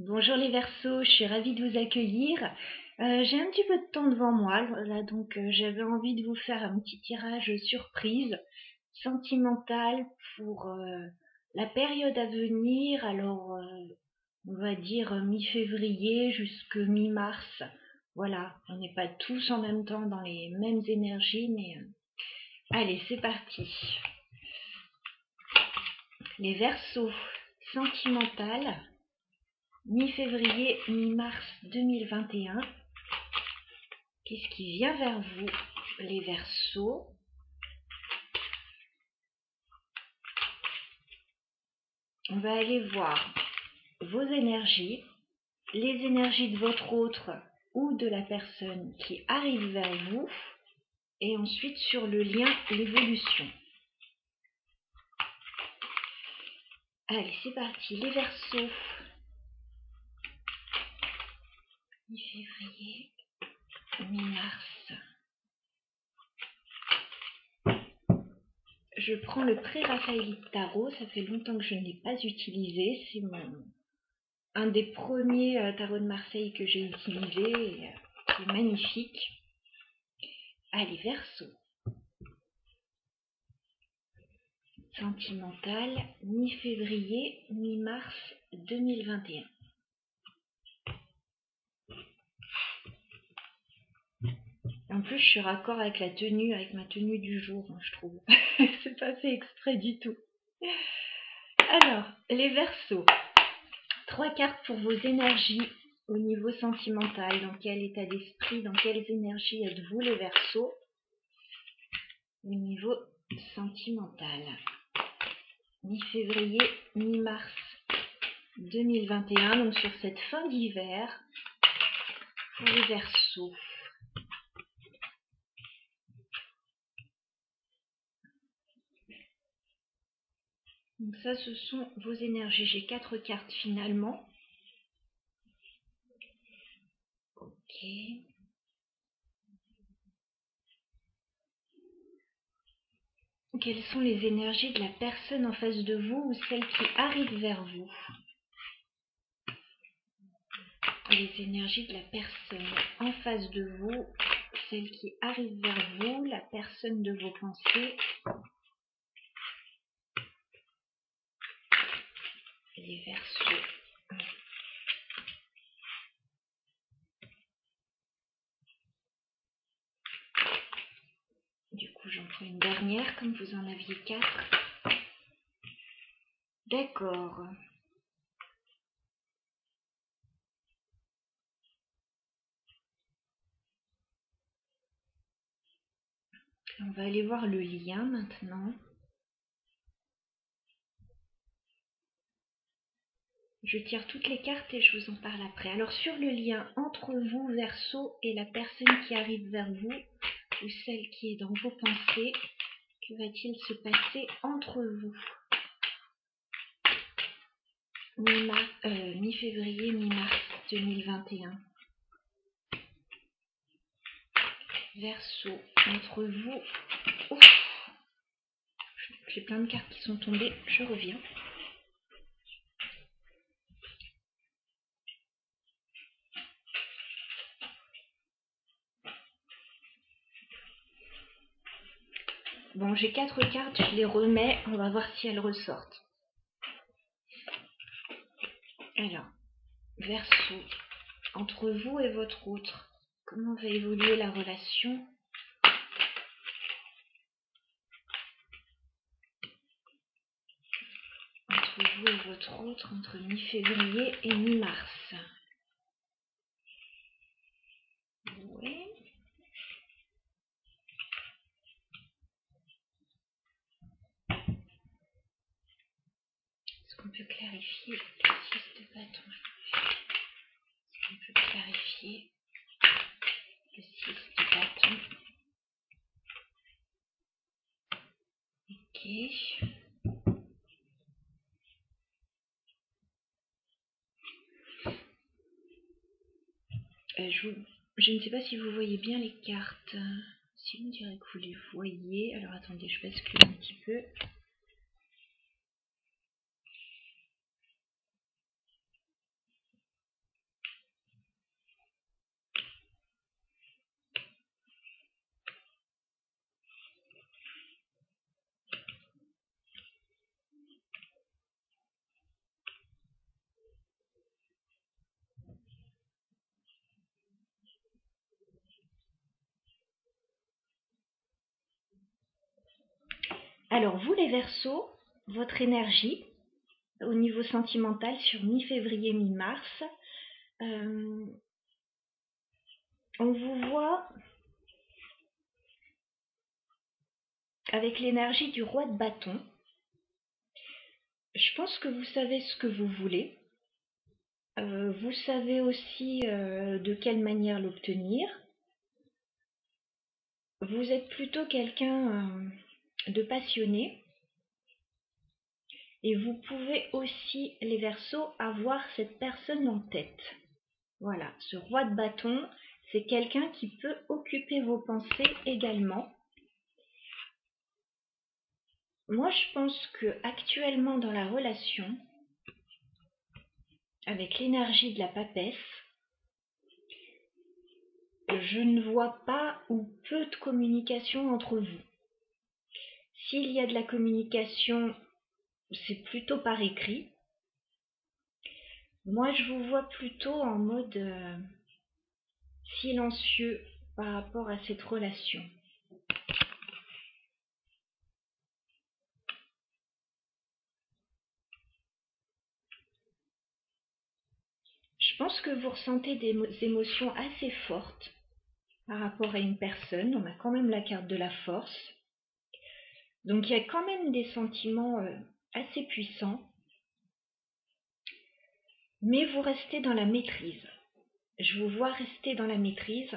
Bonjour les Verseaux, je suis ravie de vous accueillir. J'ai un petit peu de temps devant moi, là, donc j'avais envie de vous faire un petit tirage surprise, sentimental pour la période à venir. Alors, on va dire mi-février jusque mi-mars. Voilà, on n'est pas tous en même temps dans les mêmes énergies, mais allez, c'est parti. Les Verseaux, sentimental. Mi-février, mi-mars 2021. Qu'est-ce qui vient vers vous, les Verseaux? On va aller voir vos énergies, les énergies de votre autre ou de la personne qui arrive vers vous, et ensuite sur le lien, l'évolution. Allez, c'est parti, les Verseaux. Mi-février, mi-mars. Je prends le pré-raphaélite tarot, ça fait longtemps que je ne l'ai pas utilisé, c'est un des premiers tarots de Marseille que j'ai utilisé, et c'est magnifique. Allez, Verseau. Sentimental, mi-février, mi-mars 2021. En plus, je suis raccord avec la tenue, avec ma tenue du jour, je trouve. C'est pas fait exprès du tout. Alors, les Verseaux. 3 cartes pour vos énergies au niveau sentimental. Dans quel état d'esprit, dans quelles énergies êtes-vous, les Verseaux, au niveau sentimental? Mi-février, mi-mars 2021, donc sur cette fin d'hiver pour les Verseaux. Donc ça, ce sont vos énergies. J'ai 4 cartes finalement. Ok. Quelles sont les énergies de la personne en face de vous ou celle qui arrive vers vous? Les énergies de la personne en face de vous, celle qui arrive vers vous, la personne de vos pensées. Les Verseaux. Du coup, j'en prends une dernière, comme vous en aviez 4. D'accord. On va aller voir le lien maintenant. Je tire toutes les cartes et je vous en parle après. Alors sur le lien entre vous, Verseau, et la personne qui arrive vers vous, ou celle qui est dans vos pensées, que va-t-il se passer entre vous? Mi-février, mi-mars 2021. Verseau, entre vous. Ouf, j'ai plein de cartes qui sont tombées, je reviens. Bon, j'ai 4 cartes, je les remets, on va voir si elles ressortent. Alors, Verseau, entre vous et votre autre, comment va évoluer la relation? Entre vous et votre autre, entre mi-février et mi-mars. Ouais. Est-ce qu'on peut clarifier le 6 de bâton? Est-ce qu'on peut clarifier le 6 de bâton? Ok. Je ne sais pas si vous voyez bien les cartes. Si on dirait que vous les voyez. Alors attendez, je bascule un petit peu. Alors vous les Verseaux, votre énergie au niveau sentimental sur mi-février, mi-mars, on vous voit avec l'énergie du roi de bâton. Je pense que vous savez ce que vous voulez. Vous savez aussi de quelle manière l'obtenir. Vous êtes plutôt quelqu'un de passionné. Et vous pouvez aussi, les Verseaux, avoir cette personne en tête. Voilà, ce roi de bâton, c'est quelqu'un qui peut occuper vos pensées également. Moi, je pense que actuellement dans la relation, avec l'énergie de la papesse, je ne vois pas ou peu de communication entre vous. S'il y a de la communication, c'est plutôt par écrit. Moi, je vous vois plutôt en mode silencieux par rapport à cette relation. Je pense que vous ressentez des émotions assez fortes par rapport à une personne. On a quand même la carte de la force. Donc il y a quand même des sentiments assez puissants. Mais vous restez dans la maîtrise. Je vous vois rester dans la maîtrise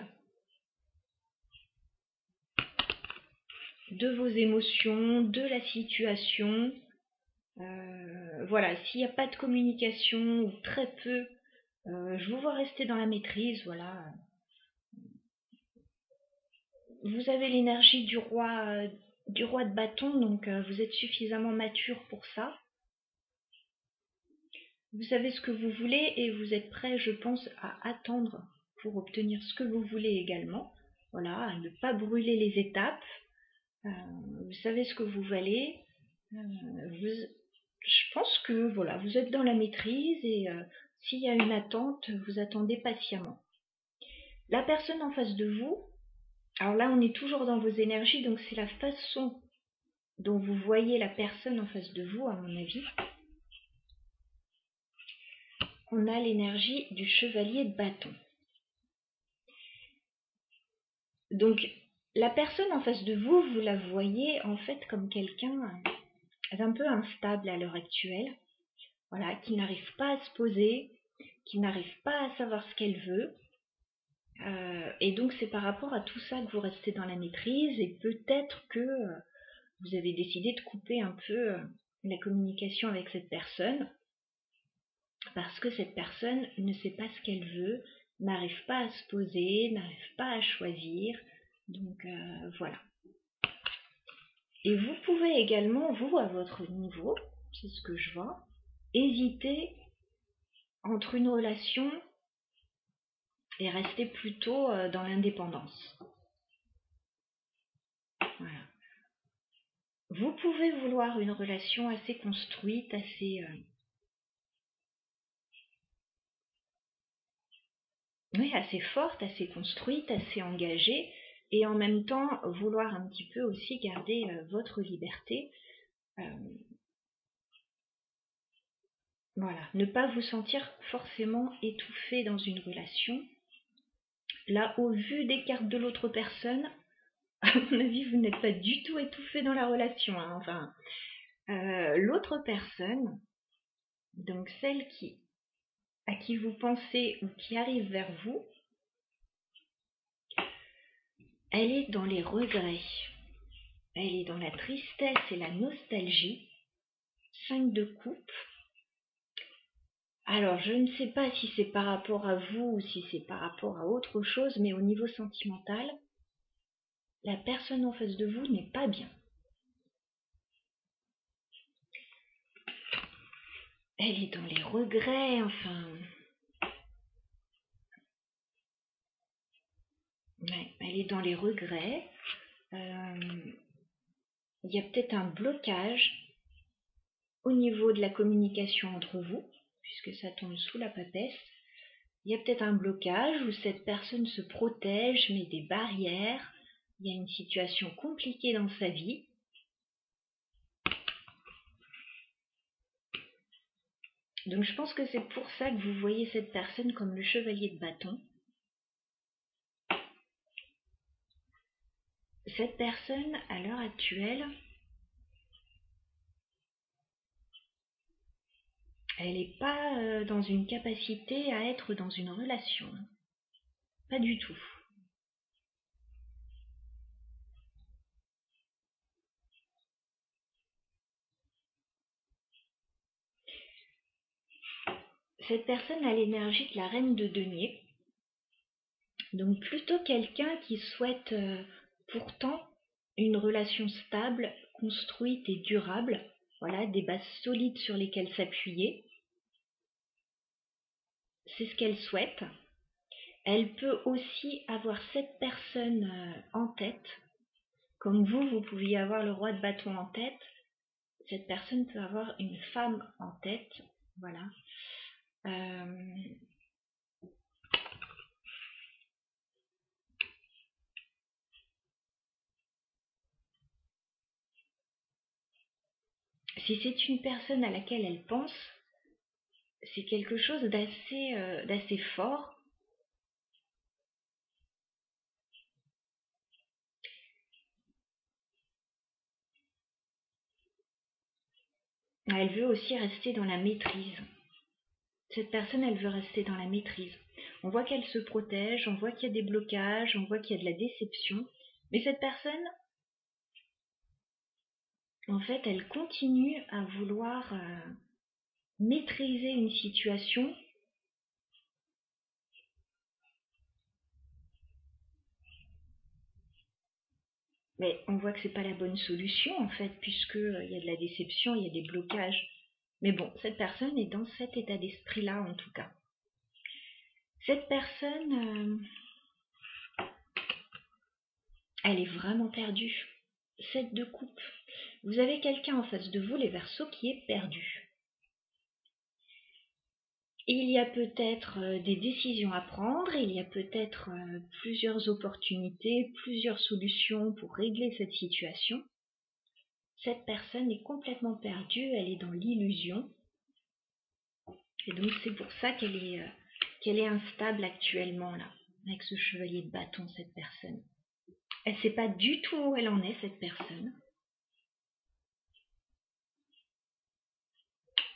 de vos émotions, de la situation. Voilà, s'il n'y a pas de communication ou très peu, je vous vois rester dans la maîtrise. Voilà. Vous avez l'énergie du roi de bâton, donc vous êtes suffisamment mature pour ça. Vous savez ce que vous voulez et vous êtes prêt, je pense, à attendre pour obtenir ce que vous voulez également. Voilà, à ne pas brûler les étapes. Vous savez ce que vous valez. Je pense que voilà, vous êtes dans la maîtrise et s'il y a une attente, vous attendez patiemment. La personne en face de vous, alors là on est toujours dans vos énergies, donc c'est la façon dont vous voyez la personne en face de vous, à mon avis. On a l'énergie du chevalier de bâton. Donc la personne en face de vous, vous la voyez en fait comme quelqu'un un peu instable à l'heure actuelle, voilà, qui n'arrive pas à se poser, qui n'arrive pas à savoir ce qu'elle veut. Et donc c'est par rapport à tout ça que vous restez dans la maîtrise et peut-être que vous avez décidé de couper un peu la communication avec cette personne parce que cette personne ne sait pas ce qu'elle veut, n'arrive pas à se poser, n'arrive pas à choisir. Donc voilà. Et vous pouvez également, vous, à votre niveau, c'est ce que je vois, hésiter entre une relation et rester plutôt dans l'indépendance. Voilà. Vous pouvez vouloir une relation assez construite, assez forte, assez construite, assez engagée, et en même temps vouloir un petit peu aussi garder votre liberté. Voilà, ne pas vous sentir forcément étouffé dans une relation. Là, au vu des cartes de l'autre personne, à mon avis, vous n'êtes pas du tout étouffé dans la relation. Hein. Enfin, l'autre personne, donc celle à qui vous pensez ou qui arrive vers vous, elle est dans les regrets. Elle est dans la tristesse et la nostalgie. 5 de coupe. Alors, je ne sais pas si c'est par rapport à vous ou si c'est par rapport à autre chose, mais au niveau sentimental, la personne en face de vous n'est pas bien. Elle est dans les regrets, enfin. Ouais, elle est dans les regrets. Il y a peut-être un blocage au niveau de la communication entre vous, puisque ça tombe sous la papesse. Il y a peut-être un blocage où cette personne se protège, met des barrières. Il y a une situation compliquée dans sa vie. Donc je pense que c'est pour ça que vous voyez cette personne comme le chevalier de bâton. Cette personne, à l'heure actuelle, elle n'est pas dans une capacité à être dans une relation. Pas du tout. Cette personne a l'énergie de la reine de denier. Donc plutôt quelqu'un qui souhaite pourtant une relation stable, construite et durable. Voilà, des bases solides sur lesquelles s'appuyer. C'est ce qu'elle souhaite. Elle peut aussi avoir cette personne en tête. Comme vous pouviez avoir le roi de bâton en tête. Cette personne peut avoir une femme en tête. Voilà. Si c'est une personne à laquelle elle pense, c'est quelque chose d'assez fort. Elle veut aussi rester dans la maîtrise. Cette personne, elle veut rester dans la maîtrise. On voit qu'elle se protège, on voit qu'il y a des blocages, on voit qu'il y a de la déception. Mais cette personne, en fait, elle continue à vouloir maîtriser une situation. Mais on voit que c'est pas la bonne solution, en fait, puisque il y a de la déception, il y a des blocages. Mais bon, cette personne est dans cet état d'esprit-là, en tout cas. Cette personne, elle est vraiment perdue. 7 de coupe. Vous avez quelqu'un en face de vous, les Verseaux, qui est perdu. Il y a peut-être des décisions à prendre, il y a peut-être plusieurs opportunités, plusieurs solutions pour régler cette situation. Cette personne est complètement perdue, elle est dans l'illusion. Et donc c'est pour ça qu'elle est instable actuellement là, avec ce chevalier de bâton, cette personne. Elle ne sait pas du tout où elle en est, cette personne.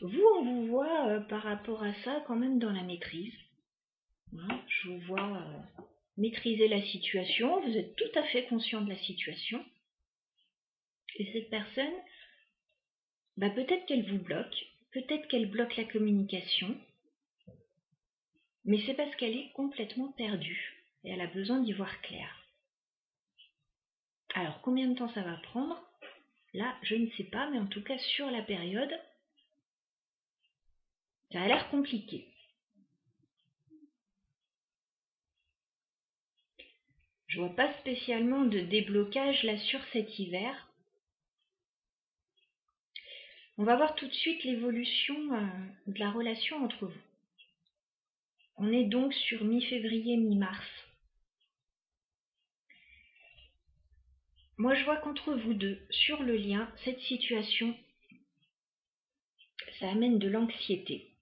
Vous, on vous voit par rapport à ça quand même dans la maîtrise. Voilà, je vous vois maîtriser la situation, vous êtes tout à fait conscient de la situation. Et cette personne, peut-être qu'elle vous bloque, peut-être qu'elle bloque la communication, mais c'est parce qu'elle est complètement perdue et elle a besoin d'y voir clair. Alors, combien de temps ça va prendre? Là, je ne sais pas, mais en tout cas, sur la période, ça a l'air compliqué. Je vois pas spécialement de déblocage là sur cet hiver. On va voir tout de suite l'évolution de la relation entre vous. On est donc sur mi-février, mi-mars. Moi, je vois qu'entre vous deux, sur le lien, cette situation, ça amène de l'anxiété.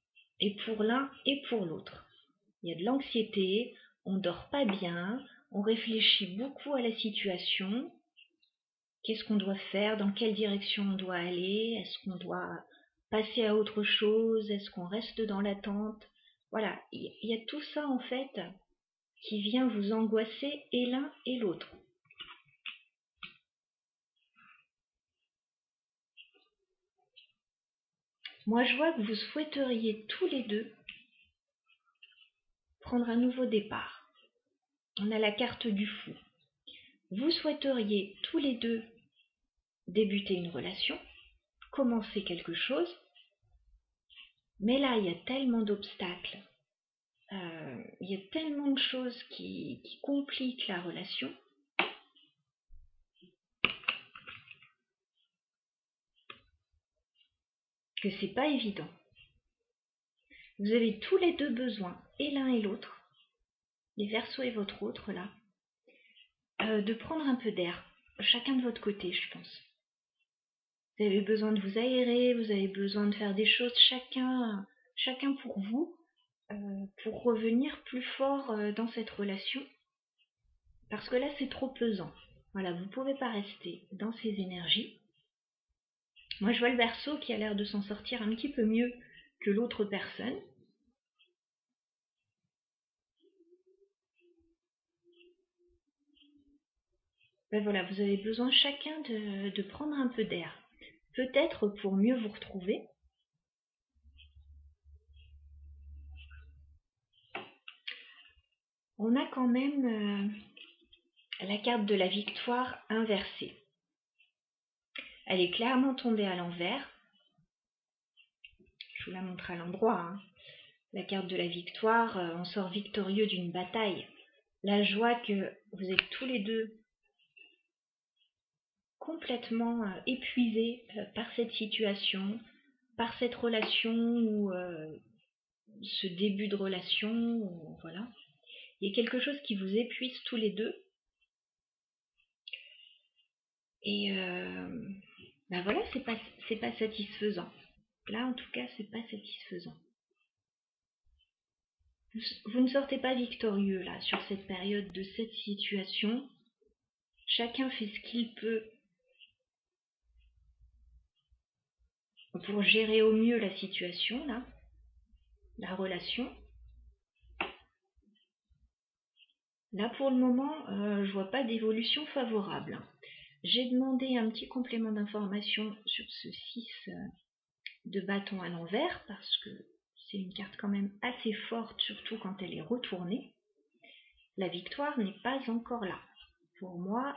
Et pour l'un et pour l'autre. Il y a de l'anxiété, on dort pas bien, on réfléchit beaucoup à la situation. Qu'est-ce qu'on doit faire? Dans quelle direction on doit aller? Est-ce qu'on doit passer à autre chose? Est-ce qu'on reste dans l'attente? Voilà, il y a tout ça en fait qui vient vous angoisser et l'un et l'autre. Moi, je vois que vous souhaiteriez tous les deux prendre un nouveau départ. On a la carte du fou. Vous souhaiteriez tous les deux débuter une relation, commencer quelque chose, mais là, il y a tellement d'obstacles, il y a tellement de choses qui compliquent la relation. Que c'est pas évident. Vous avez tous les deux besoin, et l'un et l'autre, les Verseaux et votre autre là, de prendre un peu d'air, chacun de votre côté, je pense. Vous avez besoin de vous aérer, vous avez besoin de faire des choses chacun chacun pour vous, pour revenir plus fort dans cette relation. Parce que là, c'est trop pesant. Voilà, vous ne pouvez pas rester dans ces énergies. Moi, je vois le Verseau qui a l'air de s'en sortir un petit peu mieux que l'autre personne. Ben voilà, vous avez besoin chacun de prendre un peu d'air. Peut-être pour mieux vous retrouver. On a quand même la carte de la victoire inversée. Elle est clairement tombée à l'envers. Je vous la montre à l'endroit. Hein. La carte de la victoire, on sort victorieux d'une bataille. La joie que vous êtes tous les deux complètement épuisés par cette situation, par cette relation ou ce début de relation. Ou, voilà. Il y a quelque chose qui vous épuise tous les deux. Et ben voilà, c'est pas satisfaisant. Là, en tout cas, c'est pas satisfaisant. Vous ne sortez pas victorieux là sur cette période de cette situation. Chacun fait ce qu'il peut pour gérer au mieux la situation là, la relation. Là pour le moment, je vois pas d'évolution favorable. J'ai demandé un petit complément d'information sur ce 6 de bâton à l'envers parce que c'est une carte quand même assez forte, surtout quand elle est retournée. La victoire n'est pas encore là. Pour moi,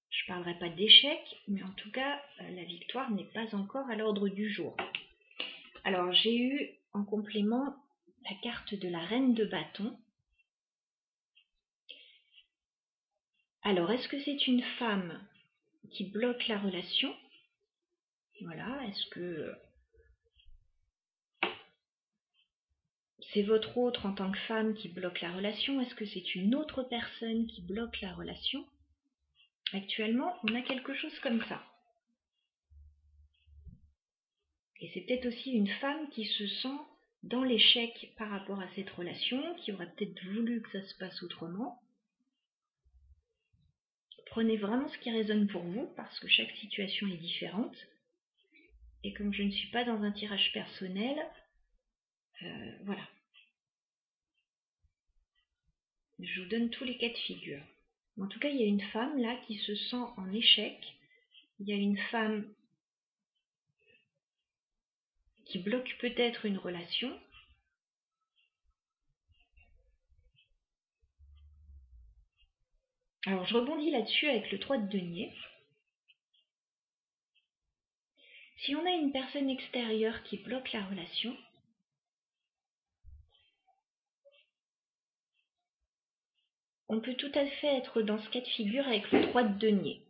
je ne parlerai pas d'échec, mais en tout cas, la victoire n'est pas encore à l'ordre du jour. Alors, j'ai eu en complément la carte de la reine de bâton. Alors, est-ce que c'est une femme qui bloque la relation? Voilà, est-ce que c'est votre autre en tant que femme qui bloque la relation? Est-ce que c'est une autre personne qui bloque la relation? Actuellement, on a quelque chose comme ça. Et c'est peut-être aussi une femme qui se sent dans l'échec par rapport à cette relation, qui aurait peut-être voulu que ça se passe autrement. Prenez vraiment ce qui résonne pour vous, parce que chaque situation est différente. Et comme je ne suis pas dans un tirage personnel, voilà. Je vous donne tous les cas de figure. En tout cas, il y a une femme là qui se sent en échec. Il y a une femme qui bloque peut-être une relation. Alors, je rebondis là-dessus avec le 3 de denier. Si on a une personne extérieure qui bloque la relation, on peut tout à fait être dans ce cas de figure avec le 3 de denier.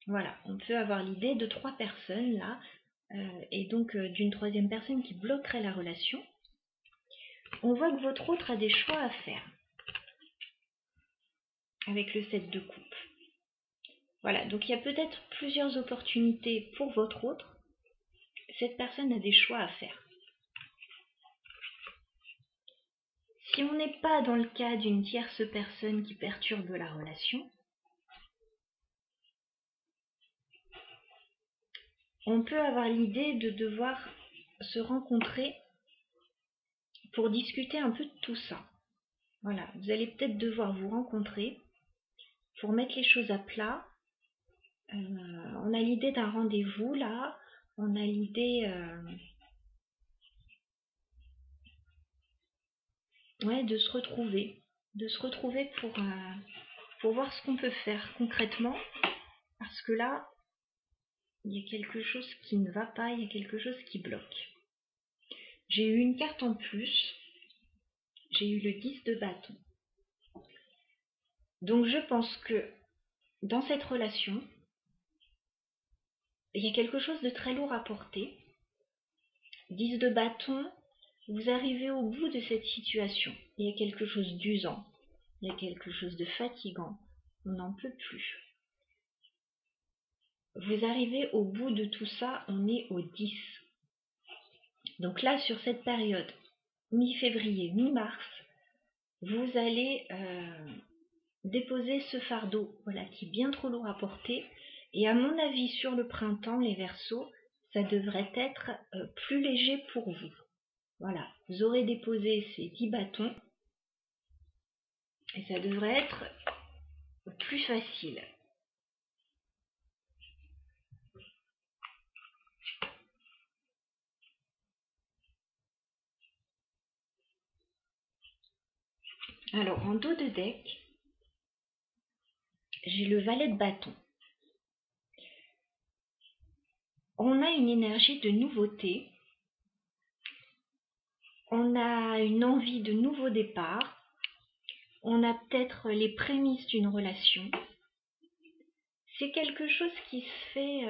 Voilà, on peut avoir l'idée de 3 personnes là, et donc d'une troisième personne qui bloquerait la relation. On voit que votre autre a des choix à faire avec le 7 de coupe. Voilà, donc il y a peut-être plusieurs opportunités pour votre autre. Cette personne a des choix à faire. Si on n'est pas dans le cas d'une tierce personne qui perturbe la relation, on peut avoir l'idée de devoir se rencontrer pour discuter un peu de tout ça. Voilà, vous allez peut-être devoir vous rencontrer pour mettre les choses à plat. On a l'idée d'un rendez-vous là, on a l'idée de se retrouver pour voir ce qu'on peut faire concrètement, parce que là, il y a quelque chose qui ne va pas, il y a quelque chose qui bloque. J'ai eu une carte en plus, j'ai eu le 10 de bâton. Donc je pense que dans cette relation, il y a quelque chose de très lourd à porter. 10 de bâton, vous arrivez au bout de cette situation. Il y a quelque chose d'usant, il y a quelque chose de fatigant, on n'en peut plus. Vous arrivez au bout de tout ça, on est au 10. Donc là, sur cette période, mi-février, mi-mars, vous allez déposer ce fardeau, voilà, qui est bien trop lourd à porter. Et à mon avis, sur le printemps, les Verseaux, ça devrait être plus léger pour vous. Voilà, vous aurez déposé ces 10 bâtons et ça devrait être plus facile. Alors, en dos de deck, j'ai le valet de bâton. On a une énergie de nouveauté. On a une envie de nouveau départ. On a peut-être les prémices d'une relation. C'est quelque chose qui se fait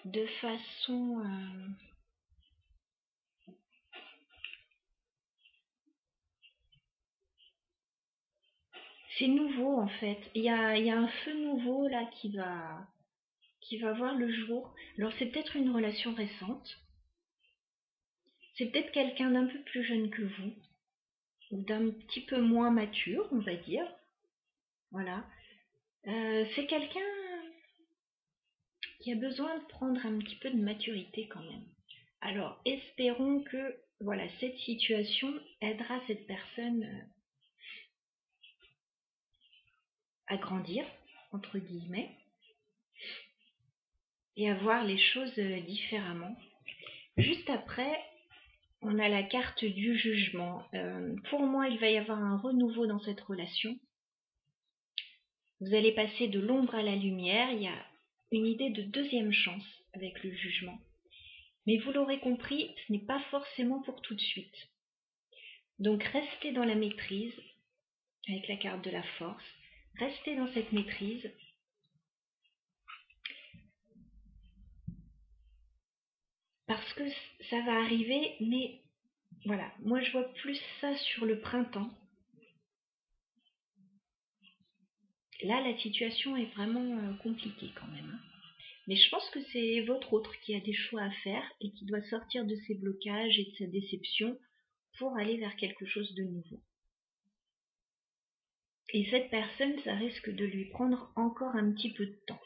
de façon... c'est nouveau en fait. Il y a un feu nouveau là qui va voir le jour. Alors c'est peut-être une relation récente. C'est peut-être quelqu'un d'un peu plus jeune que vous. Ou d'un petit peu moins mature, on va dire. Voilà. C'est quelqu'un qui a besoin de prendre un petit peu de maturité quand même. Alors espérons que voilà, cette situation aidera cette personne à grandir, entre guillemets, et à voir les choses différemment. Juste après, on a la carte du jugement. Pour moi, il va y avoir un renouveau dans cette relation. Vous allez passer de l'ombre à la lumière. Il y a une idée de deuxième chance avec le jugement. Mais vous l'aurez compris, ce n'est pas forcément pour tout de suite. Donc restez dans la maîtrise, avec la carte de la force. Restez dans cette maîtrise. Parce que ça va arriver, mais voilà, moi je vois plus ça sur le printemps. Là, la situation est vraiment compliquée quand même. Mais je pense que c'est votre autre qui a des choix à faire et qui doit sortir de ses blocages et de sa déception pour aller vers quelque chose de nouveau. Et cette personne, ça risque de lui prendre encore un petit peu de temps.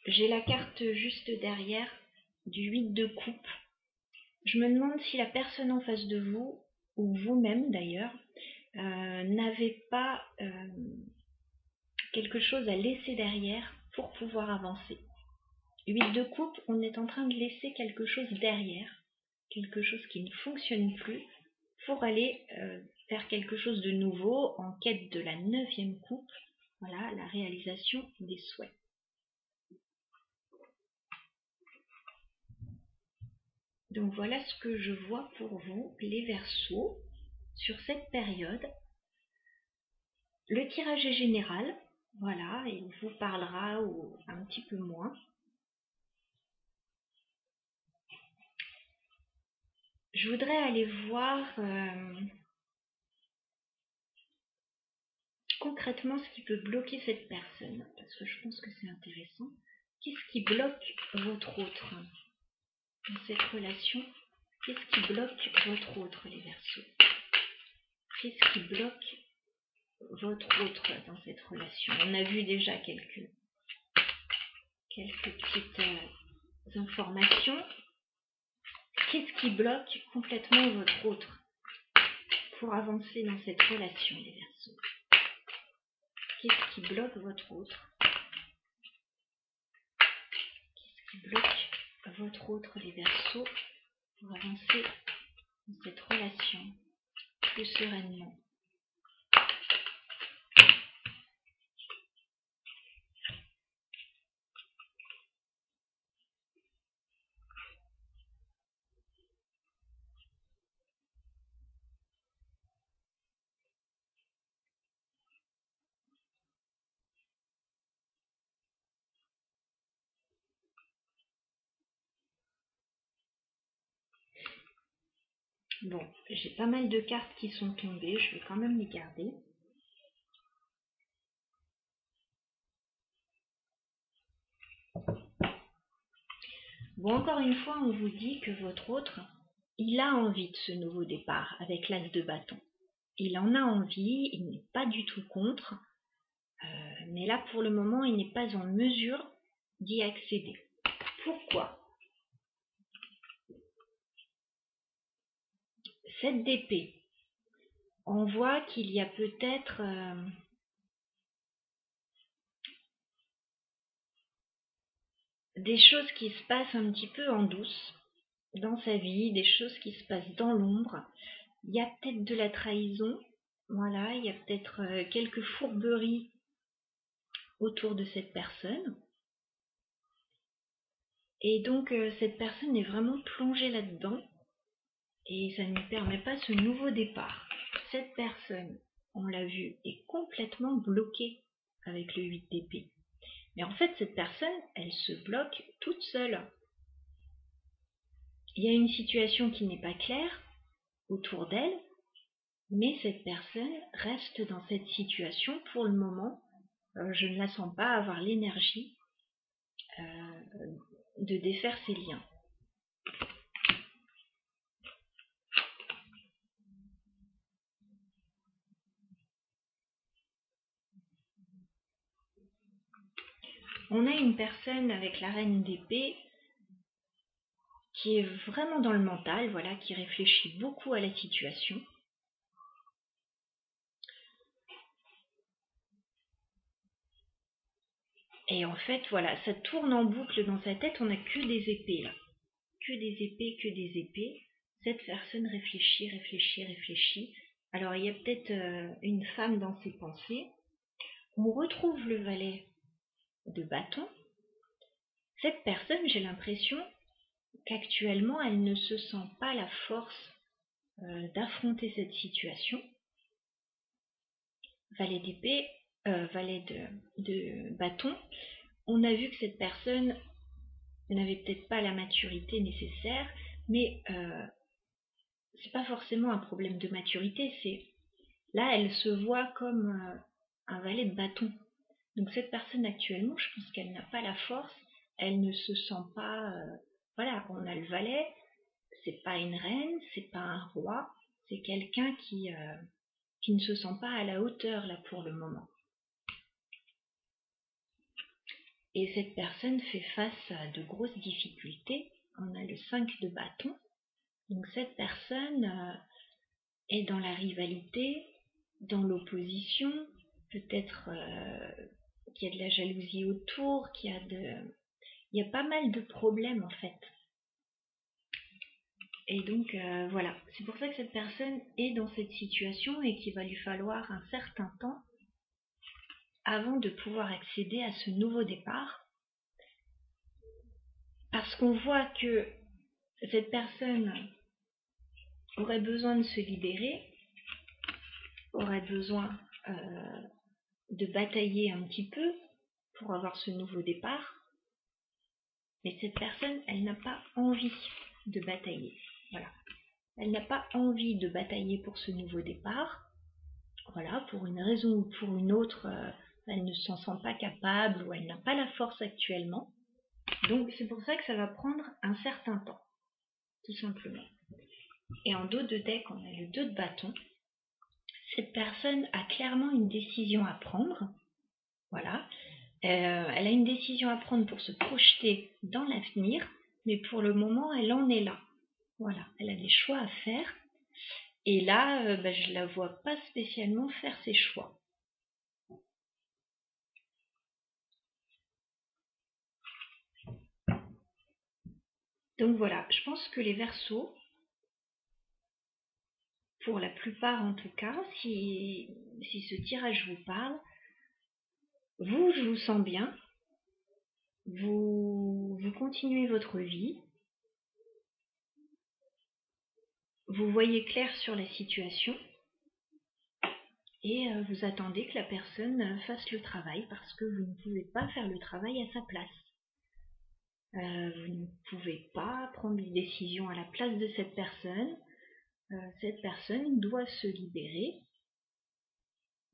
J'ai la carte juste derrière du 8 de coupe. Je me demande si la personne en face de vous, ou vous-même d'ailleurs, n'avez pas quelque chose à laisser derrière pour pouvoir avancer. 8 de coupe, on est en train de laisser quelque chose derrière, quelque chose qui ne fonctionne plus, pour aller faire quelque chose de nouveau en quête de la 9e coupe, voilà, la réalisation des souhaits. Donc voilà ce que je vois pour vous, les Verseaux, sur cette période. Le tirage est général, voilà, et il vous parlera un petit peu moins. Je voudrais aller voir concrètement ce qui peut bloquer cette personne, parce que je pense que c'est intéressant. Qu'est-ce qui bloque votre autre dans cette relation? Qu'est-ce qui bloque votre autre, les Verseaux? Qu'est-ce qui bloque votre autre dans cette relation? On a vu déjà quelques petites informations. Qu'est-ce qui bloque complètement votre autre pour avancer dans cette relation, les Verseaux? Qu'est-ce qui bloque votre autre? Qu'est-ce qui bloque votre autre, les Verseaux, pour avancer dans cette relation plus sereinement? Bon, j'ai pas mal de cartes qui sont tombées, je vais quand même les garder. Bon, encore une fois, on vous dit que votre autre, il a envie de ce nouveau départ avec l'as de bâton. Il en a envie, il n'est pas du tout contre, mais là, pour le moment, il n'est pas en mesure d'y accéder. Pourquoi? 7 d'épée. On voit qu'il y a peut-être des choses qui se passent un petit peu en douce dans sa vie, des choses qui se passent dans l'ombre. Il y a peut-être de la trahison, voilà, il y a peut-être quelques fourberies autour de cette personne. Et donc cette personne est vraiment plongée là-dedans et ça ne lui permet pas ce nouveau départ. Cette personne, on l'a vu, est complètement bloquée avec le 8 d'épée. Mais en fait, cette personne, elle se bloque toute seule. Il y a une situation qui n'est pas claire autour d'elle, mais cette personne reste dans cette situation pour le moment. Je ne la sens pas avoir l'énergie de défaire ses liens. On a une personne avec la reine d'épée qui est vraiment dans le mental, voilà, qui réfléchit beaucoup à la situation. Et en fait, voilà, ça tourne en boucle dans sa tête, on n'a que des épées là. Que des épées, que des épées. Cette personne réfléchit, réfléchit, réfléchit. Alors il y a peut-être une femme dans ses pensées. On retrouve le valet de bâton. Cette personne, j'ai l'impression qu'actuellement, elle ne se sent pas la force d'affronter cette situation. Valet d'épée, valet de bâton. On a vu que cette personne n'avait peut-être pas la maturité nécessaire, mais c'est pas forcément un problème de maturité, c'est là elle se voit comme un valet de bâton. Donc cette personne actuellement, je pense qu'elle n'a pas la force, elle ne se sent pas, voilà, on a le valet, c'est pas une reine, c'est pas un roi, c'est quelqu'un qui ne se sent pas à la hauteur là pour le moment. Et cette personne fait face à de grosses difficultés. On a le 5 de bâton. Donc cette personne est dans la rivalité, dans l'opposition, peut-être qu'il y a de la jalousie autour, il y a pas mal de problèmes en fait. Et donc voilà, c'est pour ça que cette personne est dans cette situation et qu'il va lui falloir un certain temps avant de pouvoir accéder à ce nouveau départ. Parce qu'on voit que cette personne aurait besoin de se libérer, aurait besoin de batailler un petit peu pour avoir ce nouveau départ. Mais cette personne, elle n'a pas envie de batailler. Voilà. Elle n'a pas envie de batailler pour ce nouveau départ. Voilà, pour une raison ou pour une autre, elle ne s'en sent pas capable ou elle n'a pas la force actuellement. Donc c'est pour ça que ça va prendre un certain temps, tout simplement. Et en dos de deck, on a le 2 de bâton. Cette personne a clairement une décision à prendre. Voilà. Elle a une décision à prendre pour se projeter dans l'avenir, mais pour le moment, elle en est là. Voilà, elle a des choix à faire. Et là, je ne la vois pas spécialement faire ses choix. Donc voilà, je pense que les Verseaux, pour la plupart en tout cas, si ce tirage vous parle, vous, je vous sens bien, vous continuez votre vie, vous voyez clair sur la situation et vous attendez que la personne fasse le travail parce que vous ne pouvez pas faire le travail à sa place. Vous ne pouvez pas prendre des décisions à la place de cette personne. Cette personne doit se libérer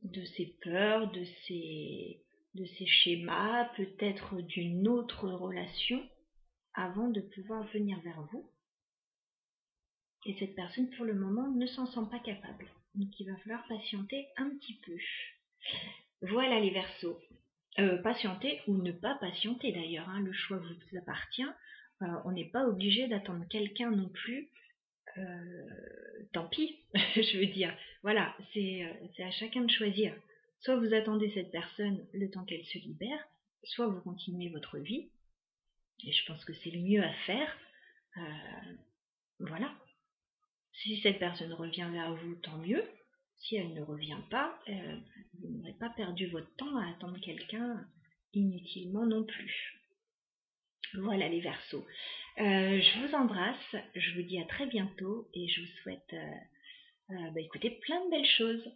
de ses peurs, de ses schémas, peut-être d'une autre relation avant de pouvoir venir vers vous. Et cette personne, pour le moment, ne s'en sent pas capable. Donc, il va falloir patienter un petit peu. Voilà les Verseaux. Patienter ou ne pas patienter d'ailleurs, hein, le choix vous appartient. On n'est pas obligé d'attendre quelqu'un non plus. Tant pis, je veux dire. Voilà, c'est à chacun de choisir. Soit vous attendez cette personne le temps qu'elle se libère, soit vous continuez votre vie. Et je pense que c'est le mieux à faire. Voilà. Si cette personne revient vers vous, tant mieux. Si elle ne revient pas, vous n'aurez pas perdu votre temps à attendre quelqu'un inutilement non plus. Voilà les Verseaux. Je vous embrasse, je vous dis à très bientôt et je vous souhaite écoutez, plein de belles choses.